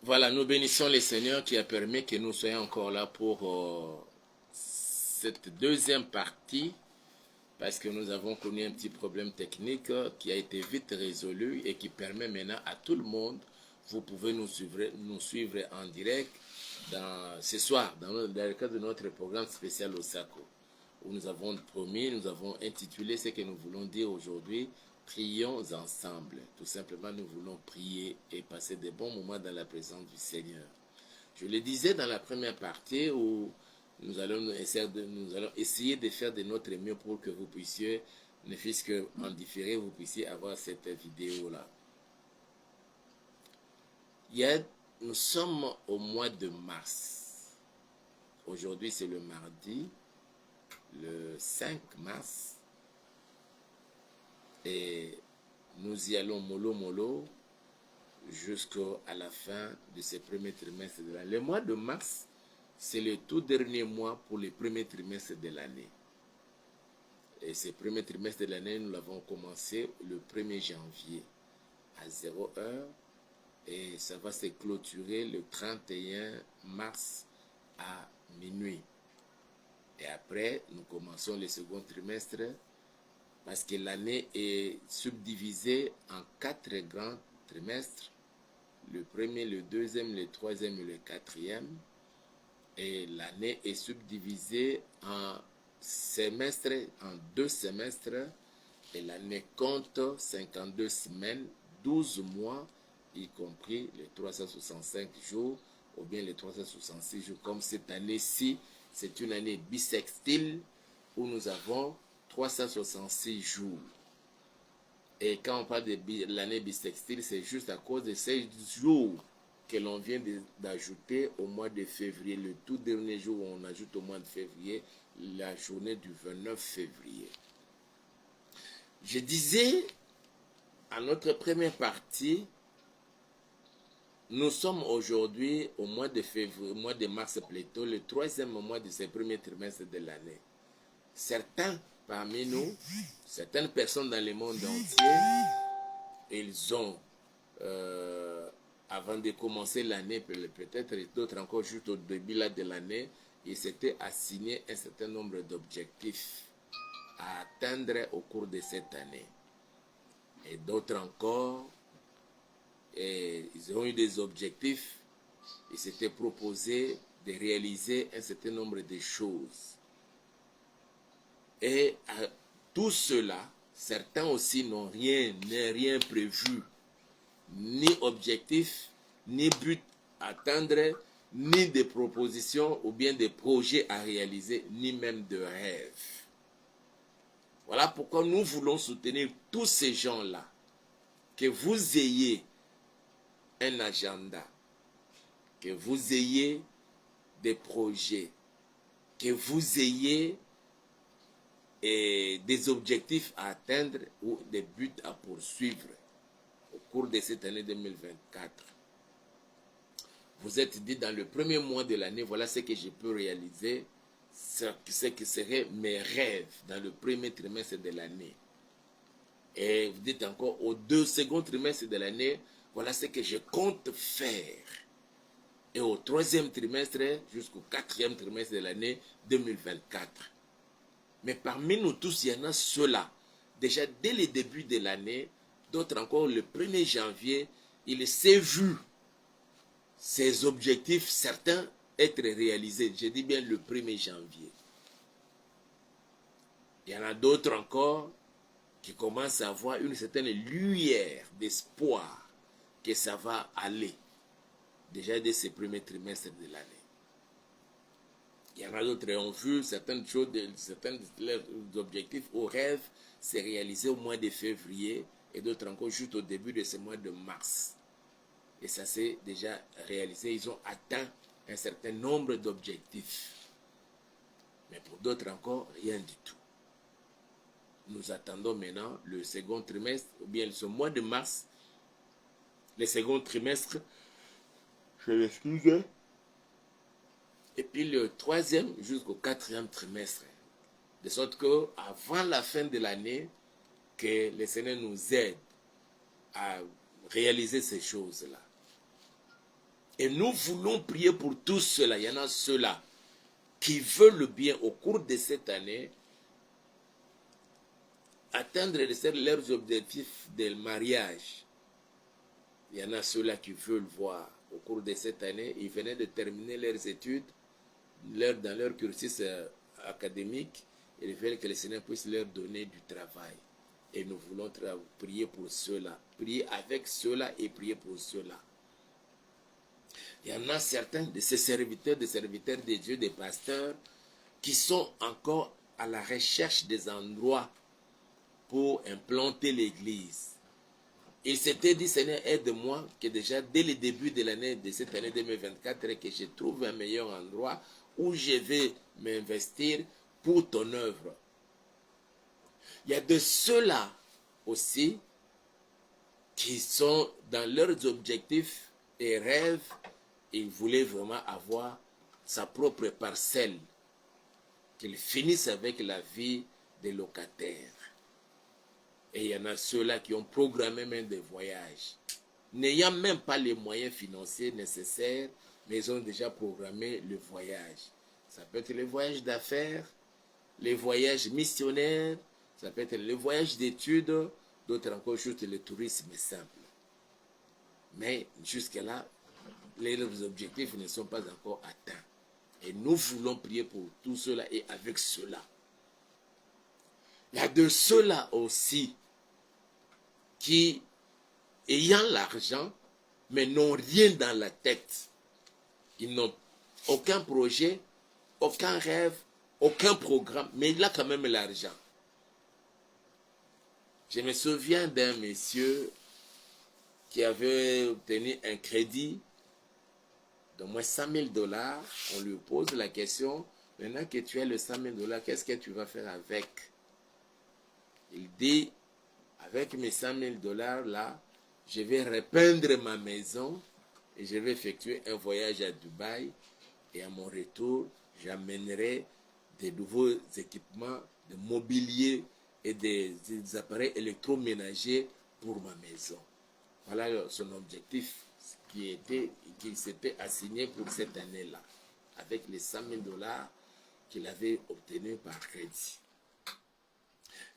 Voilà, nous bénissons le Seigneur qui a permis que nous soyons encore là pour cette deuxième partie, parce que nous avons connu un petit problème technique qui a été vite résolu et qui permet maintenant à tout le monde, vous pouvez nous suivre en direct ce soir, dans le cadre de notre programme spécial Osako, où nous avons promis, nous avons intitulé ce que nous voulons dire aujourd'hui: prions ensemble. Tout simplement, nous voulons prier et passer des bons moments dans la présence du Seigneur. Je le disais dans la première partie où nous allons essayer de faire de notre mieux pour que vous puissiez, ne fût-ce qu'en différé, vous puissiez avoir cette vidéo-là. Nous sommes au mois de mars. Aujourd'hui, c'est le mardi, le 5 mars. Et nous y allons mollo jusqu'à la fin de ce premier trimestre de l'année. Le mois de mars, c'est le tout dernier mois pour le premier trimestre de l'année. Et ce premier trimestre de l'année, nous l'avons commencé le 1er janvier à 0 heure et ça va se clôturer le 31 mars à minuit. Et après, nous commençons le second trimestre parce que l'année est subdivisée en 4 grands trimestres. Le premier, le deuxième, le troisième et le quatrième. Et l'année est subdivisée en semestres, en 2 semestres. Et l'année compte 52 semaines, 12 mois, y compris les 365 jours, ou bien les 366 jours. Comme cette année-ci, c'est une année bissextile où nous avons 366 jours. Et quand on parle de l'année bissextile, c'est juste à cause de ces jours que l'on vient d'ajouter au mois de février. Le tout dernier jour où on ajoute au mois de février, la journée du 29 février. Je disais, à notre première partie, nous sommes aujourd'hui au mois de février, au mois de mars plutôt, le 3e mois de ce premier trimestre de l'année. Certains parmi nous, certaines personnes dans le monde entier, ils ont, avant de commencer l'année, peut-être d'autres encore juste au début là de l'année, ils s'étaient assignés un certain nombre d'objectifs à atteindre au cours de cette année. Et d'autres encore, ils ont eu des objectifs, ils s'étaient proposés de réaliser un certain nombre de choses. Et à tout cela, certains aussi n'ont rien prévu, ni objectif, ni but à atteindre, ni de propositions ou bien de projets à réaliser, ni même de rêves. Voilà pourquoi nous voulons soutenir tous ces gens-là, que vous ayez un agenda, que vous ayez des projets, que vous ayez des objectifs à atteindre ou des buts à poursuivre au cours de cette année 2024. Vous êtes dit dans le premier mois de l'année, voilà ce que je peux réaliser, ce qui serait mes rêves dans le premier trimestre de l'année. Et vous dites encore au second trimestre de l'année, voilà ce que je compte faire. Et au 3e trimestre jusqu'au 4e trimestre de l'année 2024. Mais parmi nous tous, il y en a ceux-là. Déjà dès le début de l'année, d'autres encore le 1er janvier, il s'est vu ses objectifs, certains, être réalisés. Je dis bien le 1er janvier. Il y en a d'autres encore qui commencent à avoir une certaine lueur d'espoir que ça va aller. Déjà dès ce premier trimestre de l'année. Il y en a d'autres qui ont vu certaines choses, certains objectifs ou rêves s'est réalisé au mois de février et d'autres encore juste au début de ce mois de mars. Et ça s'est déjà réalisé. Ils ont atteint un certain nombre d'objectifs. Mais pour d'autres encore, rien du tout. Nous attendons maintenant le second trimestre, ou bien ce mois de mars, le second trimestre, je l'excuse, et puis le 3e jusqu'au 4e trimestre. De sorte qu'avant la fin de l'année, que le Seigneur nous aide à réaliser ces choses-là. Et nous voulons prier pour tous ceux-là. Il y en a ceux-là qui veulent le bien au cours de cette année, atteindre leurs objectifs de mariage. Il y en a ceux-là qui veulent voir au cours de cette année, ils venaient de terminer leurs études, dans leur cursus académique, et ils veulent que le Seigneur puisse leur donner du travail. Et nous voulons prier pour ceux-là, prier avec ceux-là et prier pour ceux-là. Il y en a certains de ces serviteurs, des serviteurs de Dieu, des pasteurs, qui sont encore à la recherche des endroits pour implanter l'église. Il s'était dit, Seigneur, aide-moi, que déjà dès le début de l'année, de cette année 2024, que je trouve un meilleur endroit où je vais m'investir pour ton œuvre. Il y a de ceux-là aussi qui sont dans leurs objectifs et rêves, ils voulaient vraiment avoir sa propre parcelle, qu'ils finissent avec la vie des locataires. Et il y en a ceux-là qui ont programmé même des voyages, n'ayant même pas les moyens financiers nécessaires, mais ils ont déjà programmé le voyage. Ça peut être le voyage d'affaires, les voyages missionnaires, ça peut être le voyage d'études, d'autres encore juste le tourisme simple. Mais jusque-là, leurs objectifs ne sont pas encore atteints. Et nous voulons prier pour tout cela et avec cela. Il y a de ceux-là aussi qui, ayant l'argent, mais n'ont rien dans la tête. Ils n'ont aucun projet, aucun rêve, aucun programme, mais il a quand même l'argent. Je me souviens d'un monsieur qui avait obtenu un crédit d'au moins 100 000 $. On lui pose la question, maintenant que tu as le 100 000 $, qu'est-ce que tu vas faire avec? Il dit, avec mes 100 000 $ là, je vais repeindre ma maison et je vais effectuer un voyage à Dubaï. Et à mon retour, j'amènerai des nouveaux équipements de mobilier et des appareils électroménagers pour ma maison. Voilà son objectif qui s'était assigné pour cette année-là, avec les 100 000 $ qu'il avait obtenus par crédit.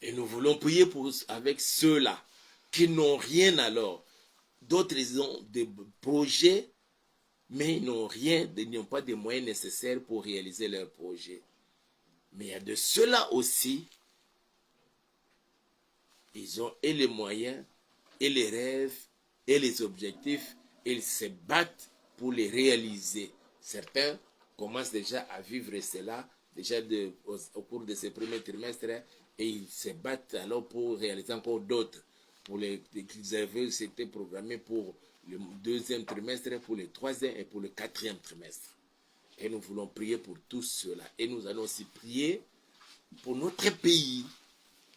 Et nous voulons prier avec ceux-là qui n'ont rien alors. D'autres, ils ont des projets, mais ils n'ont rien, ils n'ont pas de moyens nécessaires pour réaliser leurs projets. Mais il y a de ceux-là aussi, ils ont et les moyens, et les rêves, et les objectifs, et ils se battent pour les réaliser. Certains commencent déjà à vivre cela, déjà au cours de ces premiers trimestres, et ils se battent alors pour réaliser encore d'autres. Qu'ils avaient, c'était programmé pour le deuxième trimestre, pour le troisième et pour le quatrième trimestre. Et nous voulons prier pour tous ceux-là. Et nous allons aussi prier pour notre pays.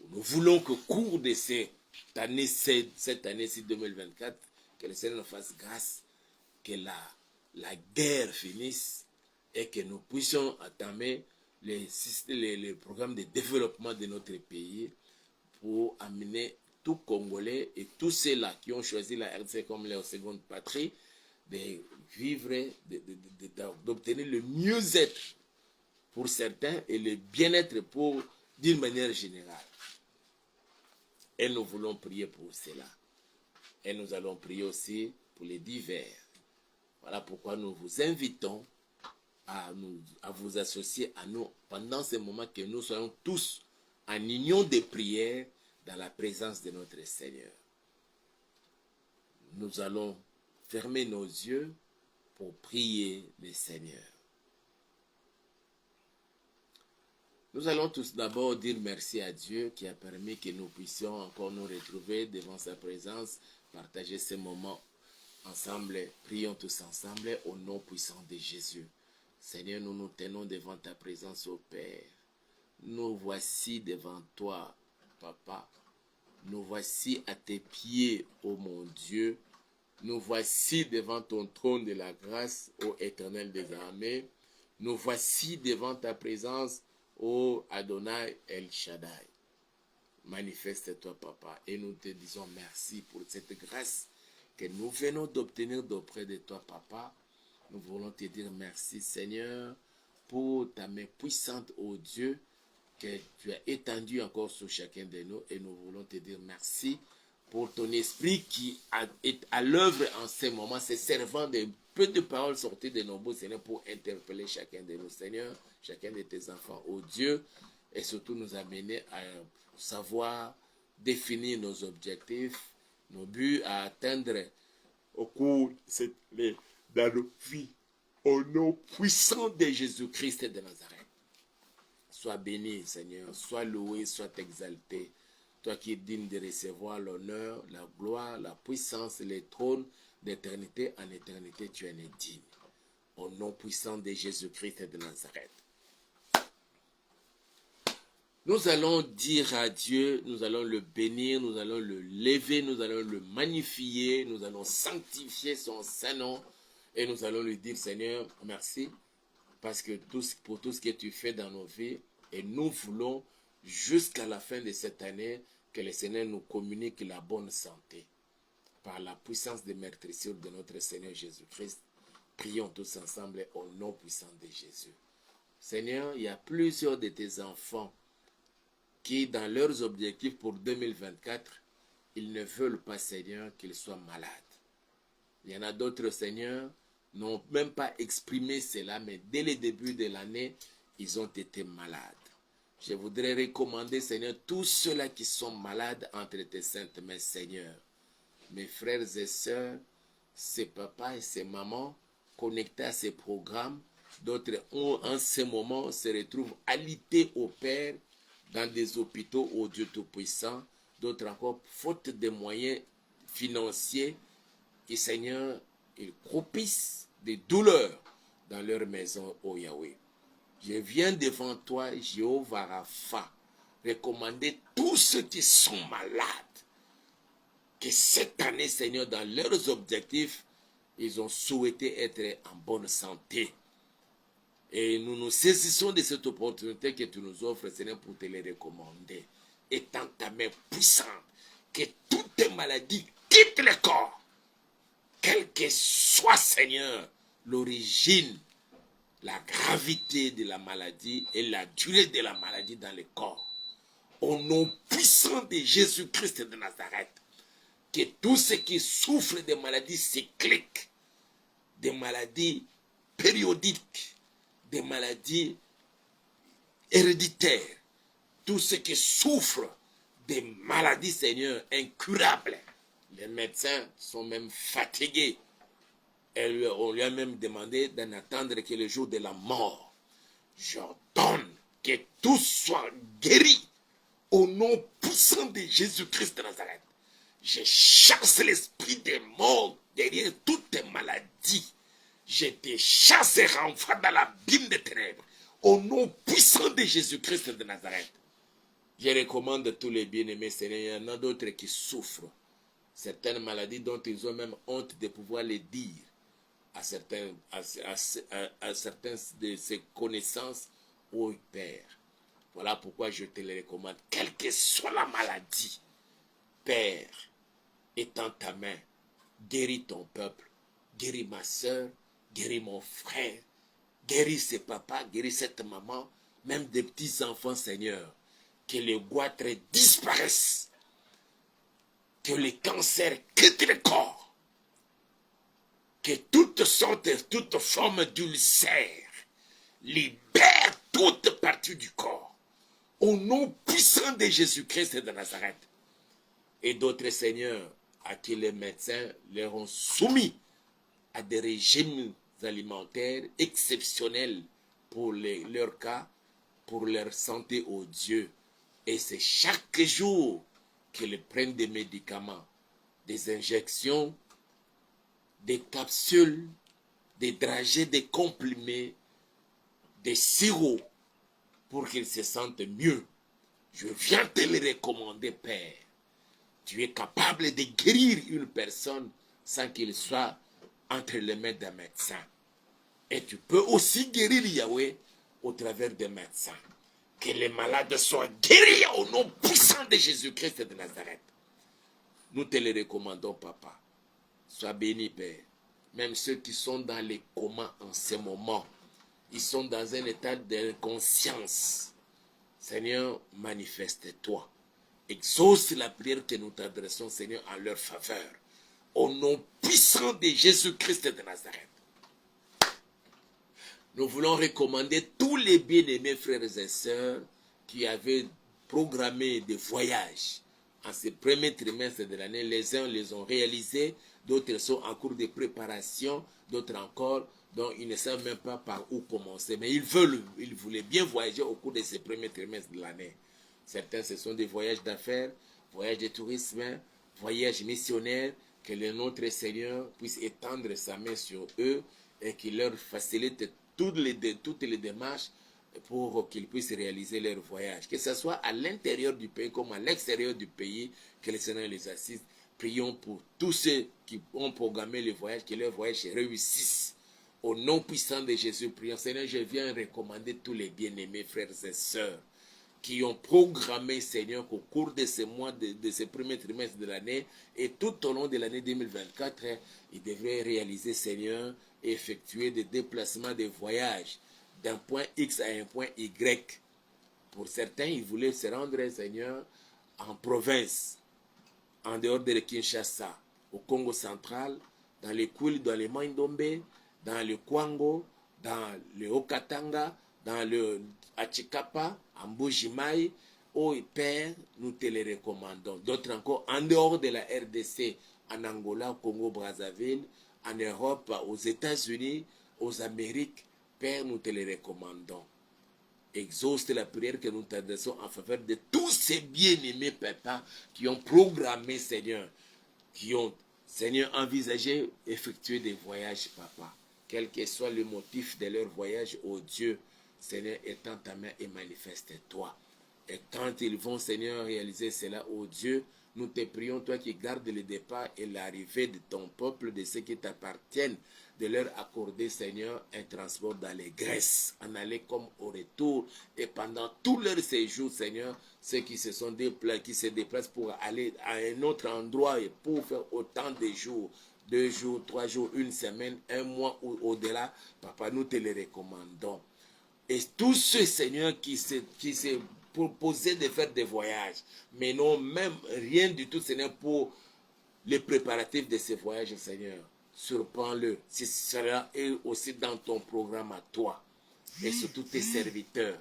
Nous voulons qu'au cours de cette année-ci 2024, que le Seigneur nous fasse grâce, que la guerre finisse et que nous puissions entamer les programmes de développement de notre pays pour amener tout Congolais et tous ceux-là qui ont choisi la RDC comme leur seconde patrie, de vivre, d'obtenir le mieux-être pour certains et le bien-être d'une manière générale. Et nous voulons prier pour cela. Et nous allons prier aussi pour les divers. Voilà pourquoi nous vous invitons à vous associer à nous pendant ce moment, que nous soyons tous en union de prière dans la présence de notre Seigneur. Nous allons fermer nos yeux pour prier le Seigneur. Nous allons tous d'abord dire merci à Dieu qui a permis que nous puissions encore nous retrouver devant sa présence, partager ces moments ensemble. Prions tous ensemble au nom puissant de Jésus. Seigneur, nous nous tenons devant ta présence, ô Père. Nous voici devant toi, Papa. Nous voici à tes pieds, ô mon Dieu. Nous voici devant ton trône de la grâce, ô Éternel des armées. Nous voici devant ta présence, ô Adonai El Shaddai. Manifeste-toi, Papa, et nous te disons merci pour cette grâce que nous venons d'obtenir d'auprès de toi, Papa. Nous voulons te dire merci, Seigneur, pour ta main puissante, ô Dieu, que tu as étendue encore sur chacun de nous. Et nous voulons te dire merci pour ton esprit qui est à l'œuvre en ce moment, se servant de peu de paroles sorties de nos bouches, Seigneur, pour interpeller chacun de nous, Seigneur, chacun de tes enfants, ô Dieu, et surtout nous amener à savoir définir nos objectifs, nos buts à atteindre au cours dans nos vies, au nom puissant de Jésus-Christ de Nazareth. Sois béni, Seigneur, sois loué, sois exalté. Toi qui es digne de recevoir l'honneur, la gloire, la puissance, les trônes d'éternité en éternité, tu en es digne. Au nom puissant de Jésus-Christ de Nazareth. Nous allons dire à Dieu, nous allons le bénir, nous allons le lever, nous allons le magnifier, nous allons sanctifier son Saint-Nom et nous allons lui dire, Seigneur, merci parce que pour tout ce que tu fais dans nos vies, et nous voulons jusqu'à la fin de cette année que le Seigneur nous communique la bonne santé. Par la puissance des meurtrissures de notre Seigneur Jésus-Christ, prions tous ensemble au nom puissant de Jésus. Seigneur, il y a plusieurs de tes enfants qui, dans leurs objectifs pour 2024, ils ne veulent pas, Seigneur, qu'ils soient malades. Il y en a d'autres, Seigneur, n'ont même pas exprimé cela, mais dès le début de l'année, ils ont été malades. Je voudrais recommander, Seigneur, tous ceux-là qui sont malades entre tes saintes mains, Seigneur. Mes frères et sœurs, ces papas et ces mamans connectés à ces programmes, d'autres en ce moment se retrouvent alités au Père dans des hôpitaux au Dieu Tout-Puissant, d'autres encore, faute de moyens financiers, et Seigneur, ils croupissent des douleurs dans leur maison, ô Yahweh. Je viens devant toi, Jéhovah Rapha, recommander tous ceux qui sont malades, que cette année, Seigneur, dans leurs objectifs, ils ont souhaité être en bonne santé. Et nous nous saisissons de cette opportunité que tu nous offres, Seigneur, pour te les recommander. Étends ta main puissante, que toutes tes maladies quittent le corps. Quelle que soit, Seigneur, l'origine, la gravité de la maladie et la durée de la maladie dans le corps. Au nom puissant de Jésus-Christ de Nazareth, que tous ceux qui souffrent de maladies cycliques, des maladies périodiques, des maladies héréditaires, tous ceux qui souffrent des maladies, Seigneur, incurables. Les médecins sont même fatigués. Et on lui a même demandé d'en attendre que le jour de la mort. J'ordonne que tous soient guéris au nom puissant de Jésus-Christ de Nazareth. Je chasse l'esprit des morts derrière toutes tes maladies. Je te chasse et renvoie dans l'abîme des ténèbres. Au nom puissant de Jésus-Christ de Nazareth. Je recommande tous les bien-aimés, Seigneur. Il y en a d'autres qui souffrent. Certaines maladies dont ils ont même honte de pouvoir les dire à certains de ces connaissances, ô Père. Voilà pourquoi je te les recommande. Quelle que soit la maladie, Père, étends ta main, guéris ton peuple, guéris ma soeur, guéris mon frère, guéris ces papas, guéris cette maman, même des petits enfants, Seigneur. Que les goitres disparaissent, que les cancers quittent le corps, que toutes sortes, toutes formes d'ulcères libèrent toute partie du corps, au nom puissant de Jésus-Christ de Nazareth. Et d'autres, Seigneurs, à qui les médecins leur ont soumis à des régimes alimentaires exceptionnels pour leur cas, pour leur santé, ô Dieu. Et c'est chaque jour qu'ils prennent des médicaments, des injections, des capsules, des dragées, des comprimés, des sirops pour qu'ils se sentent mieux. Je viens te les recommander, Père. Tu es capable de guérir une personne sans qu'il soit entre les mains d'un médecin. Et tu peux aussi guérir Yahweh au travers des médecins. Que les malades soient guéris au nom puissant de Jésus-Christ de Nazareth. Nous te les recommandons, Papa. Sois béni, Père. même ceux qui sont dans les comas en ce moment. Ils sont dans un état d'inconscience. Seigneur, manifeste-toi. Exauce la prière que nous t'adressons, Seigneur, en leur faveur. Au nom puissant de Jésus-Christ de Nazareth. Nous voulons recommander tous les bien-aimés frères et sœurs qui avaient programmé des voyages en ce premier trimestre de l'année. Les uns les ont réalisés, d'autres sont en cours de préparation, d'autres encore, dont ils ne savent même pas par où commencer. Mais ils voulaient bien voyager au cours de ce premier trimestre de l'année. Certains, ce sont des voyages d'affaires, voyages de tourisme, voyages missionnaires, que le notre Seigneur puisse étendre sa main sur eux et qu'il leur facilite toutes les démarches pour qu'ils puissent réaliser leur voyage. Que ce soit à l'intérieur du pays comme à l'extérieur du pays, que le Seigneur les assiste. Prions pour tous ceux qui ont programmé le voyage, que leur voyage réussisse. Au nom puissant de Jésus, prions. Seigneur, je viens recommander tous les bien-aimés frères et sœurs qui ont programmé, Seigneur, qu'au cours de ces mois, de ces premiers trimestres de l'année et tout au long de l'année 2024, ils devraient réaliser, Seigneur, et effectuer des déplacements, des voyages d'un point X à un point Y. Pour certains, ils voulaient se rendre, Seigneur, en province, en dehors de Kinshasa, au Congo central, dans les Kouil, dans les Maindombe, dans le Kwango, dans le Haut-Katanga, dans le Achikapa, en Mbujimai. Oh Père, nous te les recommandons. D'autres encore, en dehors de la RDC, en Angola, au Congo-Brazzaville, en Europe, aux États-Unis, aux Amériques, Père, nous te les recommandons. Exauce la prière que nous t'adressons en faveur de tous ces bien-aimés papas qui ont programmé, Seigneur, qui ont, Seigneur, envisagé effectuer des voyages, papa. Quel que soit le motif de leur voyage, oh Dieu, Seigneur, étends ta main et manifeste-toi. Et quand ils vont, Seigneur, réaliser cela, oh Dieu, nous te prions, toi qui gardes le départ et l'arrivée de ton peuple, de ceux qui t'appartiennent, de leur accorder, Seigneur, un transport dans les Grèces, en aller comme au retour. Et pendant tout leur séjour, Seigneur, ceux qui se sont déplacés, qui se déplacent pour aller à un autre endroit et pour faire autant de jours, 2 jours, 3 jours, 1 semaine, 1 mois ou au-delà, papa, nous te les recommandons. Et tous ceux, Seigneur, qui se proposaient de faire des voyages, mais n'ont même rien du tout, Seigneur, pour les préparatifs de ces voyages, Seigneur. Surprends-le, si cela est aussi dans ton programme à toi, et surtout tes serviteurs,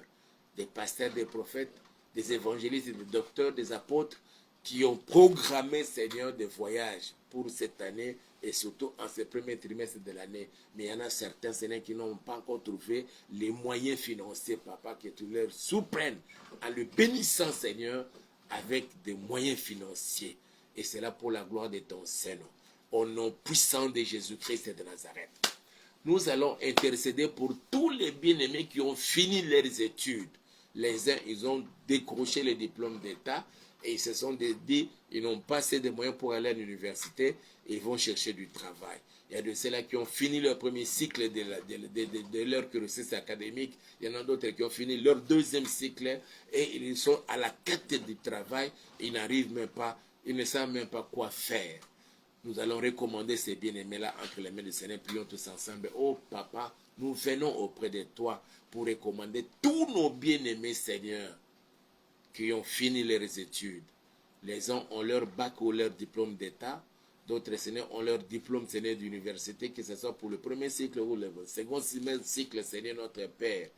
des pasteurs, des prophètes, des évangélistes, des docteurs, des apôtres, qui ont programmé, Seigneur, des voyages pour cette année et surtout en ce premier trimestre de l'année. Mais il y en a certains, Seigneur, qui n'ont pas encore trouvé les moyens financiers, papa, que tu leur souprennes en le bénissant, Seigneur, avec des moyens financiers. Et c'est là pour la gloire de ton Seigneur. Au nom puissant de Jésus-Christ de Nazareth. Nous allons intercéder pour tous les bien-aimés qui ont fini leurs études. Les uns, ils ont décroché le diplôme d'État et ils se sont dit, ils n'ont pas assez de moyens pour aller à l'université et ils vont chercher du travail. Il y a de ceux-là qui ont fini leur premier cycle de leur cursus académique. Il y en a d'autres qui ont fini leur deuxième cycle et ils sont à la quête du travail. Ils n'arrivent même pas, ils ne savent même pas quoi faire. Nous allons recommander ces bien-aimés-là entre les mains du Seigneur. Prions tous ensemble. Oh papa, nous venons auprès de toi pour recommander tous nos bien-aimés, Seigneur, qui ont fini leurs études. Les uns ont leur bac ou leur diplôme d'État. D'autres, Seigneur, ont leur diplôme, Seigneur, d'université, que ce soit pour le premier cycle ou le second cycle, Seigneur, notre Père.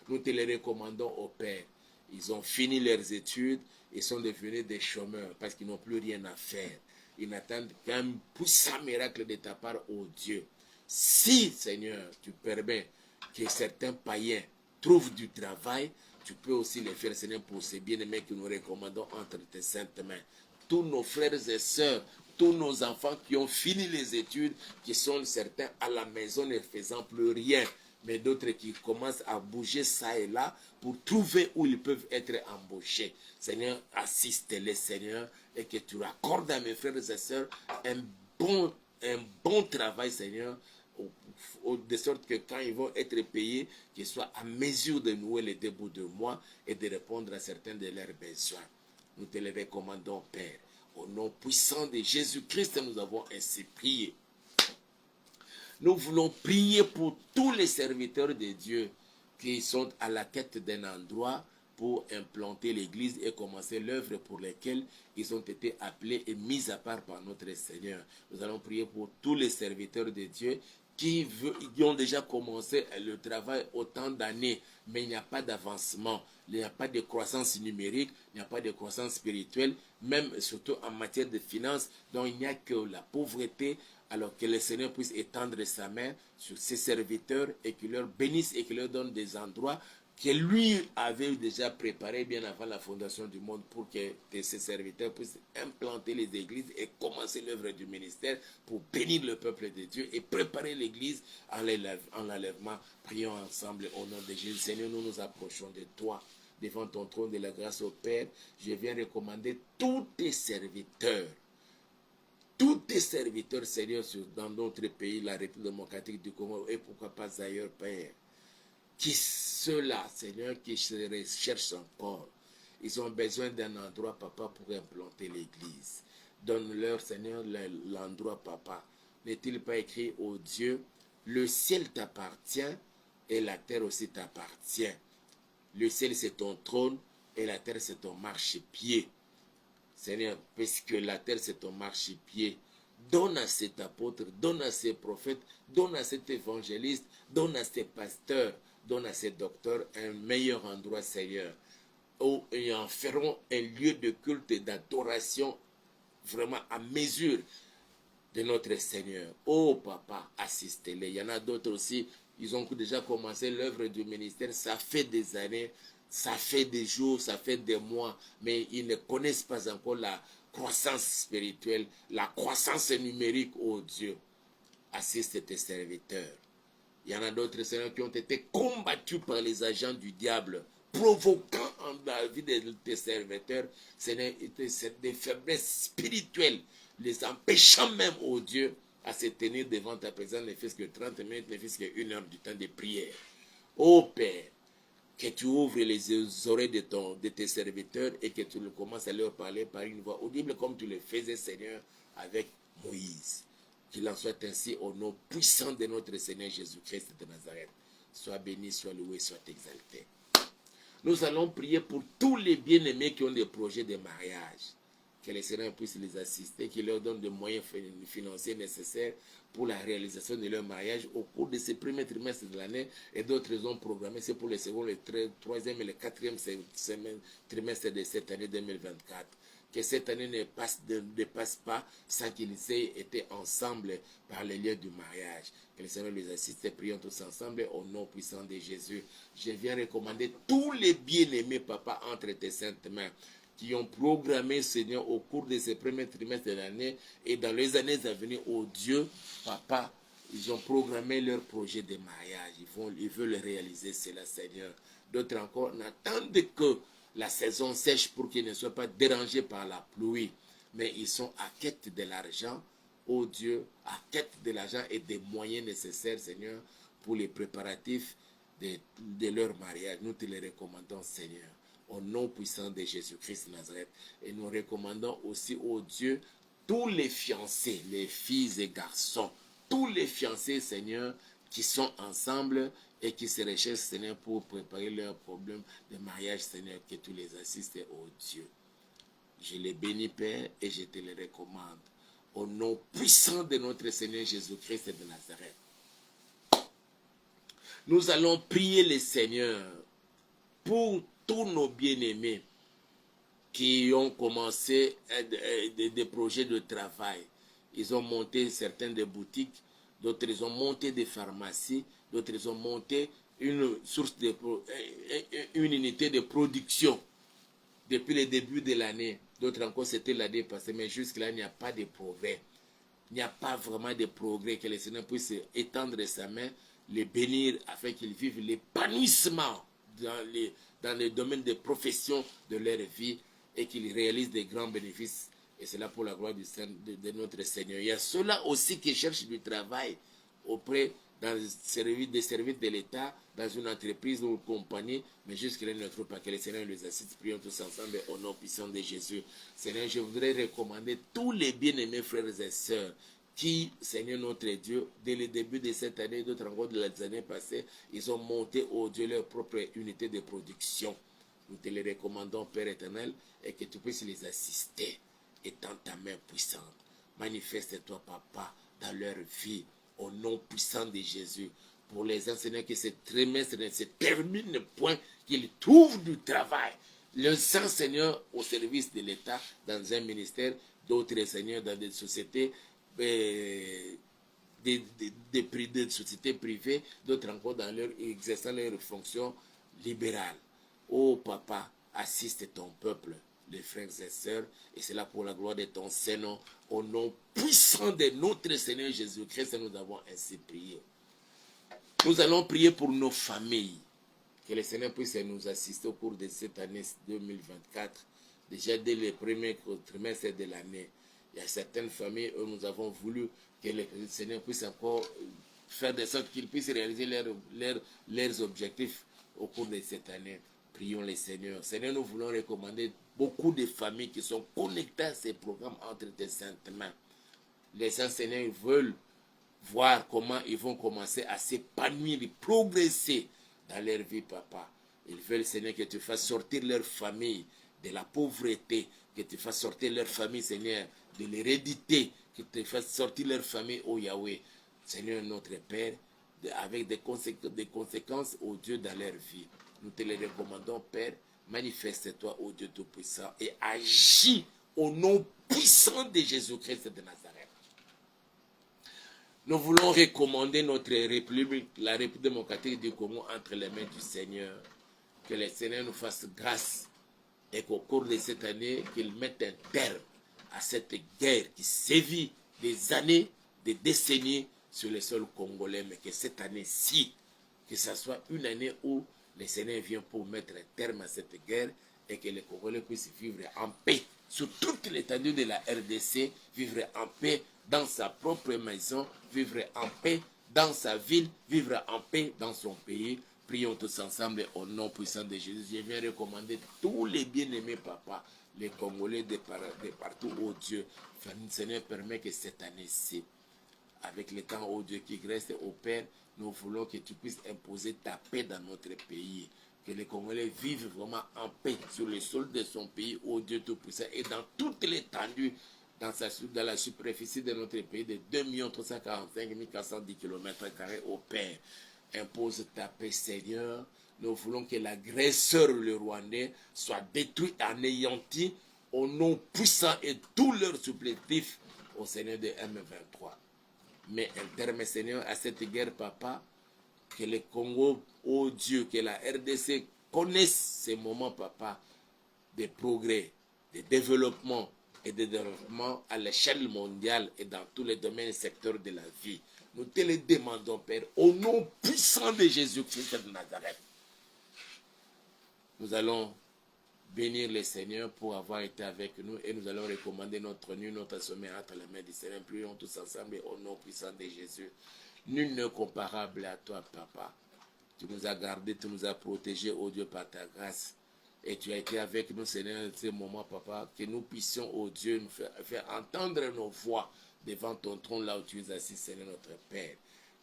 Nous te les recommandons au Père. Ils ont fini leurs études et sont devenus des chômeurs parce qu'ils n'ont plus rien à faire. Ils n'attendent qu'un puissant miracle de ta part, oh Dieu. Si, Seigneur, tu permets que certains païens trouvent du travail, tu peux aussi les faire, Seigneur, pour ces bien-aimés que nous recommandons entre tes saintes mains. Tous nos frères et sœurs, tous nos enfants qui ont fini les études, qui sont certains à la maison ne faisant plus rien, mais d'autres qui commencent à bouger ça et là pour trouver où ils peuvent être embauchés. Seigneur, assiste-les, Seigneur, et que tu accordes à mes frères et sœurs un bon travail, Seigneur, de sorte que quand ils vont être payés, qu'ils soient à mesure de nouer les débuts de mois et de répondre à certains de leurs besoins. Nous te les recommandons, Père. Au nom puissant de Jésus-Christ, nous avons ainsi prié. Nous voulons prier pour tous les serviteurs de Dieu qui sont à la quête d'un endroit pour implanter l'église et commencer l'œuvre pour laquelle ils ont été appelés et mis à part par notre Seigneur. Nous allons prier pour tous les serviteurs de Dieu qui ont déjà commencé le travail autant d'années, mais il n'y a pas d'avancement, il n'y a pas de croissance numérique, il n'y a pas de croissance spirituelle, même surtout en matière de finances, donc il n'y a que la pauvreté. Alors que le Seigneur puisse étendre sa main sur ses serviteurs et qu'il leur bénisse et qu'il leur donne des endroits que lui avait déjà préparés bien avant la fondation du monde pour que ses serviteurs puissent implanter les églises et commencer l'œuvre du ministère pour bénir le peuple de Dieu et préparer l'église en l'enlèvement. Prions ensemble au nom de Jésus. Seigneur, nous nous approchons de toi devant ton trône de la grâce au Père. Je viens recommander tous tes serviteurs. Tous tes serviteurs, Seigneur, dans notre pays, la République démocratique du Congo, et pourquoi pas ailleurs, Père, qui ceux-là, Seigneur, qui se recherchent encore, ils ont besoin d'un endroit, Papa, pour implanter l'église. Donne-leur, Seigneur, l'endroit, Papa. N'est-il pas écrit, ô Dieu, le ciel t'appartient et la terre aussi t'appartient. Le ciel, c'est ton trône et la terre, c'est ton marchepied. Seigneur, puisque la terre c'est ton marchepied, donne à cet apôtre, donne à ces prophètes, donne à cet évangéliste, donne à ces pasteurs, donne à ces docteurs un meilleur endroit, Seigneur, où ils en feront un lieu de culte et d'adoration vraiment à mesure de notre Seigneur. Oh Papa, assistez-les. Il y en a d'autres aussi, ils ont déjà commencé l'œuvre du ministère, ça fait des années, ça fait des jours, ça fait des mois, mais ils ne connaissent pas encore la croissance spirituelle, la croissance numérique, oh Dieu. Assiste tes serviteurs. Il y en a d'autres, Seigneur, qui ont été combattus par les agents du diable, provoquant en la vie de tes serviteurs, Seigneur, des faiblesses spirituelles, les empêchant même, oh Dieu, à se tenir devant ta présence, ne fût-ce que 30 minutes, ne fût-ce que 1 heure du temps de prière. Ô Père, que tu ouvres les oreilles de tes serviteurs et que tu commences à leur parler par une voix audible comme tu le faisais, Seigneur, avec Moïse. Qu'il en soit ainsi au nom puissant de notre Seigneur Jésus-Christ de Nazareth. Sois béni, sois loué, sois exalté. Nous allons prier pour tous les bien-aimés qui ont des projets de mariage. Que les Seigneur puisse les assister, qu'il leur donne des moyens financiers nécessaires pour la réalisation de leur mariage au cours de ces premiers trimestres de l'année, et d'autres ont programmé, c'est pour le second, le troisième et le quatrième trimestre de cette année 2024. Que cette année ne passe pas sans qu'ils aient été ensemble par les liens du mariage. Que le Seigneur les assiste. Prions tous ensemble au nom puissant de Jésus. Je viens recommander tous les bien-aimés, Papa, entre tes saintes mains, qui ont programmé, Seigneur, au cours de ces premiers trimestres de l'année et dans les années à venir, oh Dieu, Papa, ils ont programmé leur projet de mariage. Ils veulent réaliser cela, Seigneur. D'autres encore n'attendent que la saison sèche pour qu'ils ne soient pas dérangés par la pluie. Mais ils sont à quête de l'argent, oh Dieu, à quête de l'argent et des moyens nécessaires, Seigneur, pour les préparatifs de leur mariage. Nous te les recommandons, Seigneur, au nom puissant de Jésus-Christ de Nazareth. Et nous recommandons aussi, oh Dieu, tous les fiancés, les filles et garçons, tous les fiancés, Seigneur, qui sont ensemble et qui se recherchent, Seigneur, pour préparer leur problème de mariage, Seigneur, que tu les assistes, oh Dieu. Je les bénis, Père, et je te les recommande. Au nom puissant de notre Seigneur Jésus-Christ de Nazareth. Nous allons prier le Seigneur pour tous nos bien-aimés qui ont commencé des projets de travail. Ils ont monté certaines des boutiques, d'autres ils ont monté des pharmacies, d'autres ils ont monté une unité de production depuis le début de l'année. D'autres encore c'était l'année passée, mais jusque-là il n'y a pas de progrès. Il n'y a pas vraiment de progrès. Que le Seigneur puisse étendre sa main, les bénir afin qu'ils vivent l'épanouissement dans les domaines de profession de leur vie et qu'ils réalisent des grands bénéfices. Et c'est là pour la gloire de notre Seigneur. Il y a ceux-là aussi qui cherchent du travail auprès des services de l'État, dans une entreprise ou une compagnie, mais jusque-là, il ne trouve pas. Que le Seigneur les assiste. Prions tous ensemble au nom puissant de Jésus. Seigneur, je voudrais recommander tous les bien-aimés frères et sœurs qui, Seigneur notre Dieu, dès le début de cette année, d'autres encore de les années passées, ils ont monté, oh Dieu, leur propre unité de production. Nous te les recommandons, Père éternel, et que tu puisses les assister, étant ta main puissante. Manifeste-toi, Papa, dans leur vie, au nom puissant de Jésus. Pour les enseignants, que ce trimestre ne se termine point, qu'ils trouvent du travail. Les enseignants au service de l'État, dans un ministère, d'autres enseignants dans des sociétés, des sociétés privées, d'autres encore dans leur exerçant leurs fonctions libérales. Oh Papa, assiste ton peuple, les frères et sœurs, et c'est là pour la gloire de ton Saint-Nom, au nom puissant de notre Seigneur Jésus-Christ, nous avons ainsi prié. Nous allons prier pour nos familles, que le Seigneur puisse nous assister au cours de cette année 2024, déjà dès le premier trimestre de l'année. Il y a certaines familles où nous avons voulu que le Seigneur puisse encore faire de sorte qu'ils puissent réaliser leurs objectifs au cours de cette année. Prions le Seigneur. Seigneur, nous voulons recommander beaucoup de familles qui sont connectées à ces programmes entre tes saintes mains. Les enseignants veulent voir comment ils vont commencer à s'épanouir et progresser dans leur vie, Papa. Ils veulent, Seigneur, que tu fasses sortir leur famille de la pauvreté, que tu fasses sortir leur famille, Seigneur, de l'hérédité, que tu fasses sortir leur famille, oh Yahweh. Seigneur, notre Père, avec des conséquences, oh Dieu, dans leur vie. Nous te les recommandons, Père. Manifeste-toi, ô Dieu Tout-Puissant, et agis au nom puissant de Jésus-Christ de Nazareth. Nous voulons recommander notre République, la République démocratique du Congo, entre les mains du Seigneur. Que le Seigneur nous fasse grâce et qu'au cours de cette année, qu'il mette un terme à cette guerre qui sévit des années, des décennies sur le sol congolais. Mais que cette année-ci, que ce soit une année où le Seigneur vient pour mettre un terme à cette guerre et que les Congolais puissent vivre en paix sur toute l'étendue de la RDC, vivre en paix dans sa propre maison, vivre en paix dans sa ville, vivre en paix dans son pays. Prions tous ensemble au nom puissant de Jésus. Je viens recommander tous les bien-aimés, Papa, les Congolais de partout, oh Dieu. Seigneur, permet que cette année-ci, avec le temps, oh Dieu, qui reste au Père, nous voulons que tu puisses imposer ta paix dans notre pays. Que les Congolais vivent vraiment en paix sur le sol de son pays, oh Dieu Tout-Puissant, et dans toute l'étendue, dans la superficie de notre pays de 2 345 410 km² au Père. Impose ta paix, Seigneur. Nous voulons que l'agresseur, le Rwandais, soit détruit, anéanti, au nom puissant et tous leurs supplétifs au Seigneur de M23. Mais un terme, Seigneur, à cette guerre, Papa, que le Congo, oh Dieu, que la RDC connaisse ces moments, Papa, de progrès, de développement et de développement à l'échelle mondiale et dans tous les domaines et secteurs de la vie. Nous te le demandons, Père, au nom puissant de Jésus-Christ de Nazareth. Nous allons bénir le Seigneur pour avoir été avec nous et nous allons recommander notre nuit, notre sommet entre les mains du Seigneur. Prions tous ensemble au nom puissant de Jésus. Nul n'est comparable à toi, Papa. Tu nous as gardés, tu nous as protégés, oh Dieu, par ta grâce. Et tu as été avec nous, Seigneur, en ce moment, Papa, que nous puissions, oh Dieu, nous faire entendre nos voix devant ton trône, là où tu es assis, Seigneur, notre Père.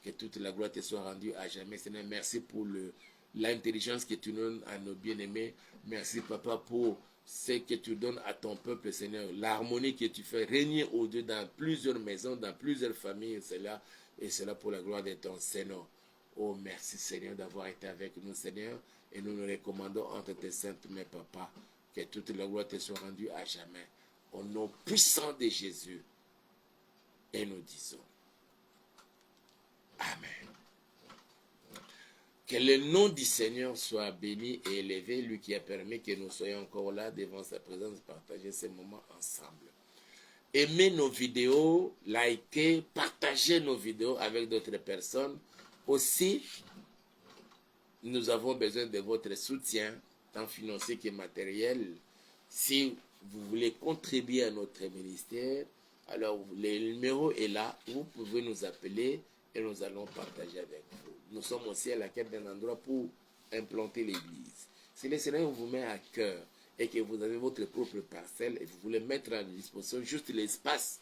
Que toute la gloire te soit rendue à jamais, Seigneur. Merci pour l'intelligence que tu donnes à nos bien-aimés. Merci, Papa, pour ce que tu donnes à ton peuple, Seigneur. L'harmonie que tu fais régner, oh Dieu, dans plusieurs maisons, dans plusieurs familles, et cela pour la gloire de ton Seigneur. Oh, merci, Seigneur, d'avoir été avec nous, Seigneur. Et nous nous recommandons entre tes saintes mains, Papa, que toute la gloire te soit rendue à jamais. Au nom puissant de Jésus. Et nous disons Amen. Que le nom du Seigneur soit béni et élevé, lui qui a permis que nous soyons encore là devant sa présence, partager ces moments ensemble. Aimez nos vidéos, likez, partagez nos vidéos avec d'autres personnes. Aussi, nous avons besoin de votre soutien, tant financier que matériel. Si vous voulez contribuer à notre ministère, alors le numéro est là, vous pouvez nous appeler et nous allons partager avec vous. Nous sommes aussi à la quête d'un endroit pour implanter l'église. Si le Seigneur vous met à cœur et que vous avez votre propre parcelle et vous voulez mettre à disposition juste l'espace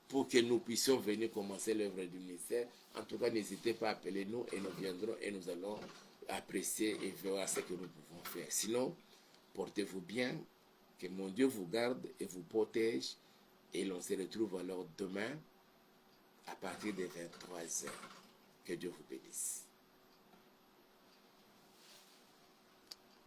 pour que nous puissions venir commencer l'œuvre du ministère. En tout cas, n'hésitez pas à appeler nous et nous viendrons et nous allons apprécier et voir ce que nous pouvons faire. Sinon, portez-vous bien, que mon Dieu vous garde et vous protège et l'on se retrouve alors demain à partir des 23h. Que Dieu vous bénisse.